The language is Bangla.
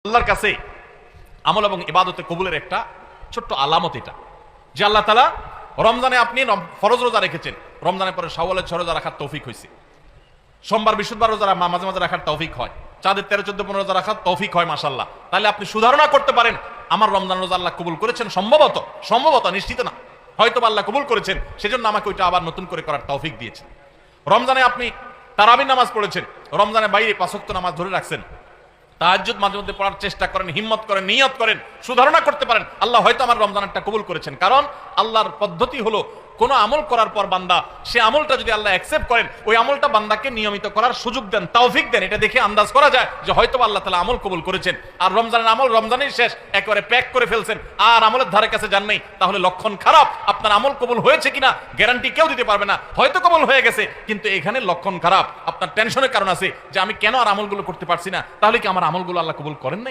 আল্লাহর কাছে আমল এবং ইবাদতে কবুলের একটা ছোট্ট আলামত এটা, যে আল্লাহ তাআলা রমজানে আপনি ফরজ রোজা রেখেছেন, রমজানের পরে শাওয়ালের 6 রোজা রাখার তৌফিক হয়েছে, সোমবার বৃহস্পতিবার রোজা মাঝে মাঝে রাখার তৌফিক হয়, চাঁদের 13, 14, 15 রোজা রাখার তৌফিক হয় মাশাআল্লাহ। তাহলে আপনি সুধারণা করতে পারেন আমার রমজান রোজা আল্লাহ কবুল করেছেন, সম্ভবত নিশ্চিত না, হয়তো আল্লাহ কবুল করেছেন, সেজন্য আমাকে ওইটা আবার নতুন করে করার তৌফিক দিয়েছেন। রমজানে আপনি তারাবির নামাজ পড়েছেন, রমজানের বাইরে 5 ওয়াক্ত নামাজ ধরে রাখছেন, তাহাজ্জুদ মাঝে মধ্যে পড়ার চেষ্টা করেন, হিম্মত করেন, নিয়ত করেন, সুধারণা করতে পারেন আল্লাহ হয়তো আমার রমজানটা কবুল করেছেন। কারণ আল্লাহর পদ্ধতি হলো কোন আমল করার পর বান্দা সে আমলটা যদি আল্লাহ অ্যাকসেপ্ট করেন, ওই আমলটা বান্দাকে নিয়মিত করার সুযোগ দেন, তৌফিক দেন। এটা দেখে আন্দাজ করা যায় যে হয়তো আল্লাহ তাআলা আমল কবুল করেছেন। আর রমজানের আমল রমজানেই শেষ, একেবারে প্যাক করে ফেলছেন, আর আমলের ধারে কাছে যান নাই, তাহলে লক্ষণ খারাপ। আপনার আমল কবুল হয়েছে কিনা গ্যারান্টি কেউ দিতে পারবে না, হয়তো কবুল হয়ে গেছে, কিন্তু এখানে লক্ষণ খারাপ। আপনার টেনশনের কারণ আছে যে আমি কেন আর আমলগুলো করতে পারছি না, তাহলে কি আমার আমলগুলো আল্লাহ কবুল করেন নাই?